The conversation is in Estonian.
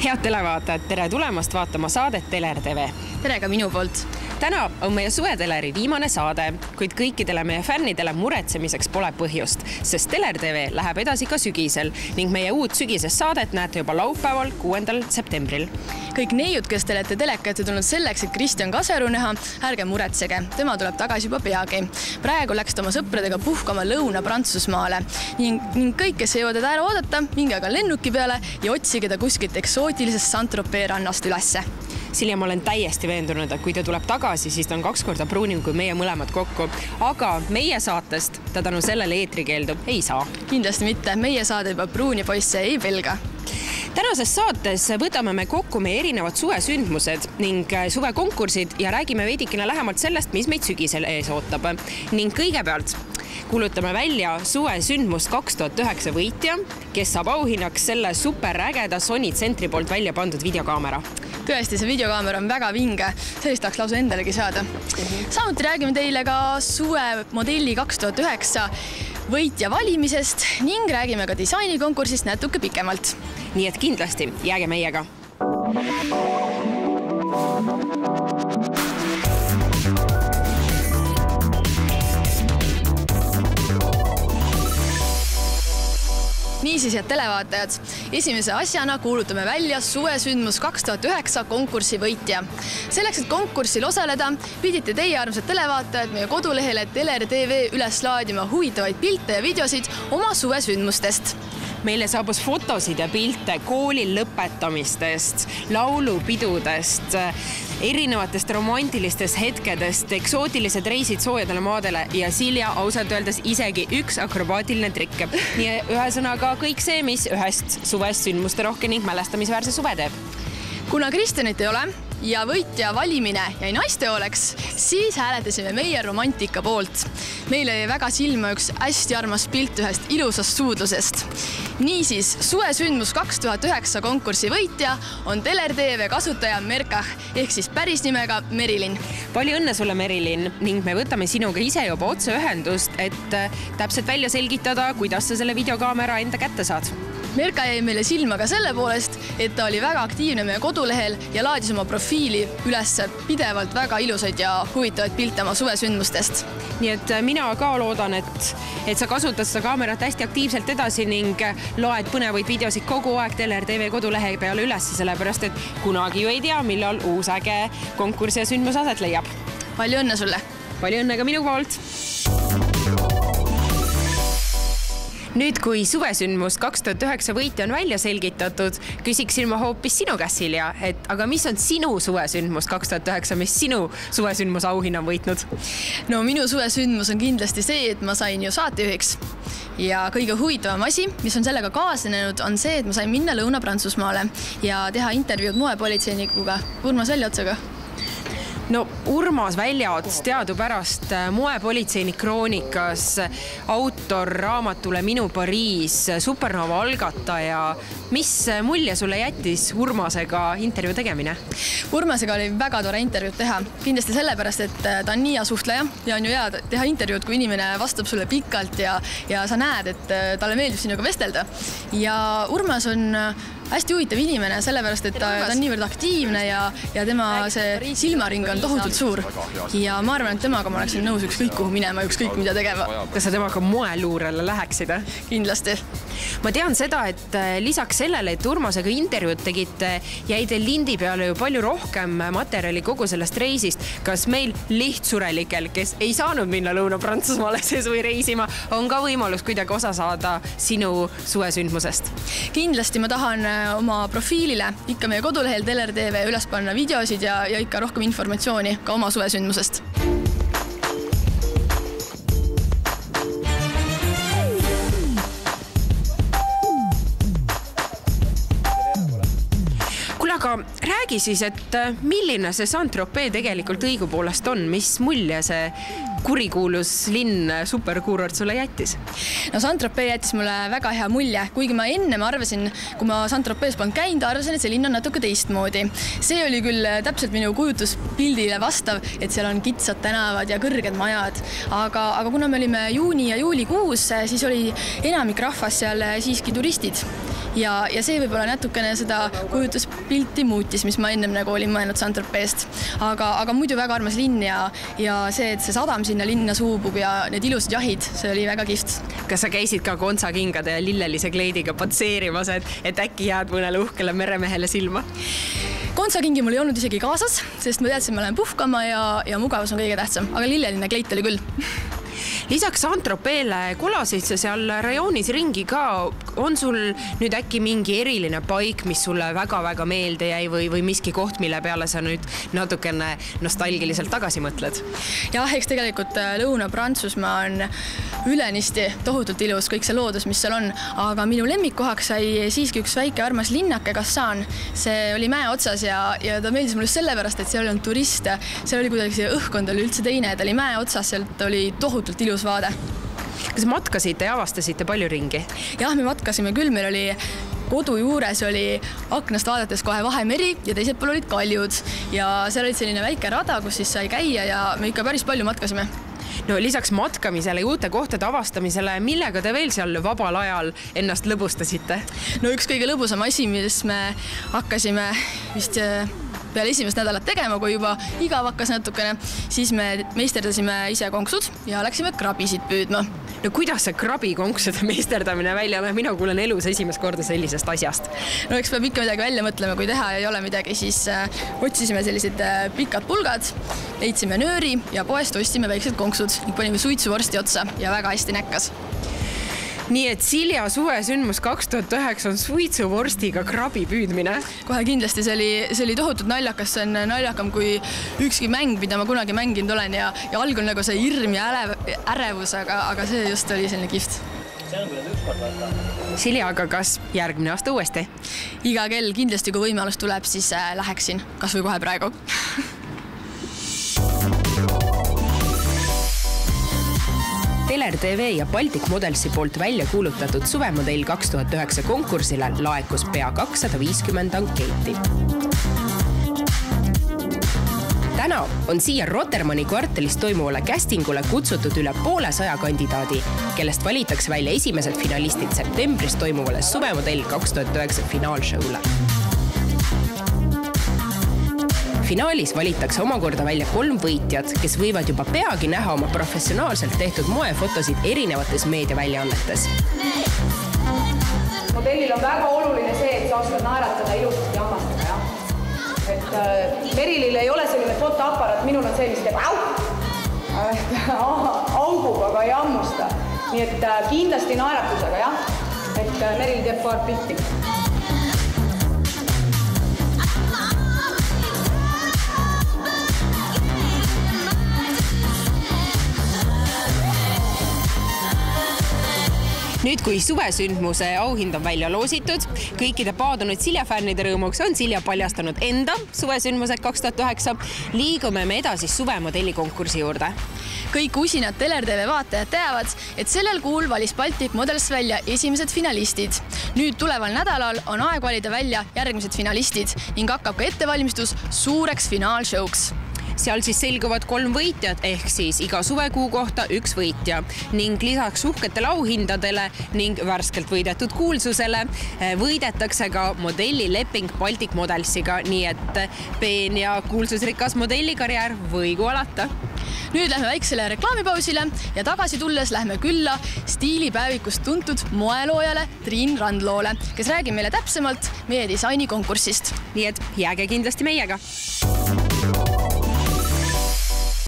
Head televaatajad, tere tulemast vaatama saadet Teler TV. Tere ka minu poolt. Täna on meie suveteleri viimane saade, kuid kõikidele meie fännidele muretsemiseks pole põhjust, sest Teler TV läheb edasi ka sügisel ning meie uut sügisest saadet näete juba laupäeval 6. septembril. Kõik neiud, kes te olete teleka ette tulnud selleks, et Kristjan Kaseru näha, ärge muretsege, tema tuleb tagasi juba peagi. Praegu läks ta oma sõpradega puhkama Lõuna-Prantsusmaale ning kõik, kes ei jõua teda ära oodata, minge aga lennuki peale ja otsige ta kuskilt eksootilisest Saint-Tropez rannast ülesse. Silja, ma olen täiesti veendunud, et kui ta tuleb tagasi, siis ta on 2 korda pruunim kui meie mõlemad kokku. Aga meie saatest ta tänu sellele eetrikeeldu ei saa. Kindlasti mitte, meie saade juba pruuni poisse ei pelga. Tänases saates võtame me kokku meie erinevad suvesündmused ning suvekonkursid ja räägime veidikene lähemalt sellest, mis meid sügisel ees ootab. Ning kõigepealt kuulutame välja suvesündmust 2009 võitja, kes saab auhinnaks selle superägeda Sony Centri poolt välja pandud videokaamera. Tõesti, see videokaamera on väga vinge, sellist tahaks lausa endalegi saada. Samuti räägime teile ka suve modelli 2009 võitja valimisest ning räägime ka disainikonkursist natuke pikemalt. Nii et kindlasti jääge meiega. Niisiis, head televaatajad, esimese asjana kuulutame välja suvesündmus 2009 konkursi võitja. Selleks, et konkursil osaleda, pidite teie armsad televaatajad meie kodulehele Teler TV üles laadima huvitavaid pilte ja videosid oma suvesündmustest. Meile saabus fotosid ja pilte kooli lõpetamistest, laulupidudest, erinevatest romantilistest hetkedest, eksootilised reisid soojadele maadele ja Silja ausalt öeldes isegi üks akrobaatiline trikk. Nii ühesõnaga kõik see, mis ühest suvest sündmuste rohke ning mälestamisväärse suve teeb. Kuna Kristjanit ei ole ja võitja valimine jäi naiste oleks, siis hääletasime meie romantika poolt. Meile jäi väga silma üks hästi armas pilt ühest ilusast suudlusest. Niisiis, suvesündmus 2009 konkursi võitja on Teler TV kasutaja Merkah ehk siis päris nimega Merilin. Palju õnne sulle, Merilin, ning me võtame sinuga ise juba otse ühendust, et täpselt välja selgitada, kuidas sa selle videokaamera enda kätte saad. Merka jäi meile silma ka selle poolest, et ta oli väga aktiivne meie kodulehel ja laadis oma profiili üles pidevalt väga ilusaid ja huvitavaid pilte oma suvesündmustest. Nii et mina ka loodan, et sa kasutad seda kaamerat hästi aktiivselt edasi ning loed põnevaid videosid kogu aeg Teler TV kodulehe peale üles, sellepärast et kunagi ju ei tea, millal uus äge konkursi ja sündmus aset leiab. Palju õnne sulle! Palju õnne ka minu poolt! Nüüd, kui suvesündmus 2009 võitja on välja selgitatud, küsiksin ma hoopis sinu käest, Silja, et aga mis on sinu suvesündmus 2009, mis sinu suvesündmus auhinna on võitnud? No minu suvesündmus on kindlasti see, et ma sain ju saatejuhiks. Ja kõige huvitavam asi, mis on sellega kaasnenud, on see, et ma sain minna Lõuna-Prantsusmaale ja teha intervjuud moepolitseinikuga Urmas Väljaotsaga. No Urmas Väljaots teadupärast moepolitseinik kroonikas, autor raamatule Minu Pariis, Supernova algataja. Mis mulje sulle jättis Urmasega intervjuu tegemine? Urmasega oli väga tore intervjuud teha. Kindlasti sellepärast, et ta on nii hea suhtleja ja on ju hea teha intervjuud, kui inimene vastab sulle pikalt ja sa näed, et talle meeldib sinuga vestelda. Ja Urmas on hästi huvitav inimene, sellepärast, et ta on niivõrd aktiivne ja tema see silmaring on tohutult suur. Ja ma arvan, et temaga ma oleksin nõus ükskõik kuhu minema, ükskõik mida tegema. Kas sa temaga moeluurele läheksid? Kindlasti. Ma tean seda, et lisaks sellele, et Urmasega intervjuud tegite, jäi teil lindi peale ju palju rohkem materjali kogu sellest reisist. Kas meil lihtsurelikel, kes ei saanud minna Lõuna-Prantsusmaale see suvi reisima, on ka võimalus kuidagi osa saada sinu suvesündmusest? Kindlasti ma tahan oma profiilile ikka meie kodulehel Teler TV üles panna videosid ja ikka rohkem informatsiooni ka oma suvesündmusest. Aga räägi siis, et milline see Saint-Tropez tegelikult õigupoolest on, mis mulje see kurikuulus linn superkuurort sulle jättis? No Saint-Tropez jättis mulle väga hea mulje, kuigi ma enne arvasin, kui ma Saint-Tropez polnud käinud, arvasin, et see linn on natuke teistmoodi. See oli küll täpselt minu kujutuspildile vastav, et seal on kitsad tänavad ja kõrged majad, aga kuna me olime juuni ja juulikuus, siis oli enamik rahvas seal siiski turistid ja see võib-olla natukene seda kujutuspilti muutis, mis ma ennem nagu olin mõelnud Saint-Tropez'st. Aga muidu väga armas linn ja see, et see sadam sinna linna suubub ja need ilusad jahid, see oli väga kihvt. Kas sa käisid ka kontsakingade ja lillelise kleidiga patseerimas, et äkki jääd mõnele uhkele meremehele silma? Kontsakingi mul ei olnud isegi kaasas, sest ma teadsin, et ma lähen puhkama ja mugavus on kõige tähtsam, aga lilleline kleit oli küll. Lisaks Saint-Tropez'le kolasid sa seal rajoonis ringi ka. On sul nüüd äkki mingi eriline paik, mis sulle väga-väga meelde jäi või miski koht, mille peale sa nüüd natukene nostalgiliselt tagasi mõtled? Jah, eks tegelikult Lõuna-Prantsusmaa on ülenisti tohutult ilus, kõik see loodus, mis seal on, aga minu lemmikkohaks sai siiski üks väike armas linnake Cassan. See oli mäe otsas ja ta meeldis mulle sellepärast, et seal on turiste. Seal oli kuidagi see õhkkond oli üldse teine, ta oli mäe otsas, sealt oli tohutult ilus vaade. Kas matkasite ja avastasite palju ringi? Jah, me matkasime küll, meil oli kodu juures oli aknast vaadates kohe Vahemeri ja teised pool olid kaljud ja seal oli selline väike rada, kus siis sai käia ja me ikka päris palju matkasime. No lisaks matkamisele ja uute kohtade avastamisele, millega te veel seal vabal ajal ennast lõbustasite? No üks kõige lõbusam asi, mis me hakkasime vist peale esimest nädalat tegema, kui juba igav hakkas natukene, siis me meisterdasime ise konksud ja läksime krabisid püüdma. No kuidas see krabikonksude meisterdamine välja näeb? Mina kuulen elus esimest korda sellisest asjast. No eks peab ikka midagi välja mõtlema, kui teha ei ole midagi, siis otsisime sellised pikad pulgad, leidsime nööri ja poest ostsime väiksed konksud ning panime suitsuvorsti otsa ja väga hästi näkkas. Nii et Silja suvesündmus 2009 on suitsuvorstiga krabi püüdmine. Kohe kindlasti see oli tohutult naljakas, see on naljakam kui ükski mäng, mida ma kunagi mänginud olen ja algul nagu see hirm ja ärevus, aga see just oli selline kihvt. Silja, aga kas järgmine aasta uuesti? Iga kell kindlasti, kui võimalus tuleb, siis läheksin, kas või kohe praegu. Teler TV ja Baltic Modelsi poolt välja kuulutatud suvemodell 2009 konkursile laekus pea 250 ankeeti. Täna on siia Rotermanni kvartalis toimuvale castingule kutsutud üle 100 kandidaadi, kellest valitakse välja esimesed finalistid septembris toimuvale suvemodell 2009 finaalshowle. Finaalis valitakse omakorda välja 3 võitjad, kes võivad juba peagi näha oma professionaalselt tehtud moefotosid erinevates meediaväljaannetes. Modellil on väga oluline see, et sa oskad naeratada ilusasti hammastada. Ja? Et Merilil ei ole selline fotoapparat, minul on see, mis teeb augub, aga ei hammusta. Nii et kindlasti naeratusega, jah? Et Meril teeb paar pilti. Nüüd, kui suvesündmuse auhind on välja loositud, kõikide paadunud Silja-fännide rõõmuks on Silja paljastanud enda suvesündmused 2009. Liigume me edasi suvemodelli konkursi juurde. Kõik usinad Teler TV vaatajad teavad, et sellel kuul valis Baltic Models välja esimesed finalistid. Nüüd tuleval nädalal on aeg valida välja järgmised finalistid ning hakkab ka ettevalmistus suureks finaalshowks. Seal siis selguvad 3 võitjad ehk siis iga suvekuu kohta 1 võitja ning lisaks uhketele auhindadele ning värskelt võidetud kuulsusele võidetakse ka modellileping Baltic Modelsiga, nii et peen ja kuulsusrikas modellikarjäär võigu alata. Nüüd lähme väiksele reklaamipausile ja tagasi tulles lähme külla stiilipäevikust tuntud moeloojale Triin Randloole, kes räägib meile täpsemalt meie disaini konkursist. Nii et jääge kindlasti meiega!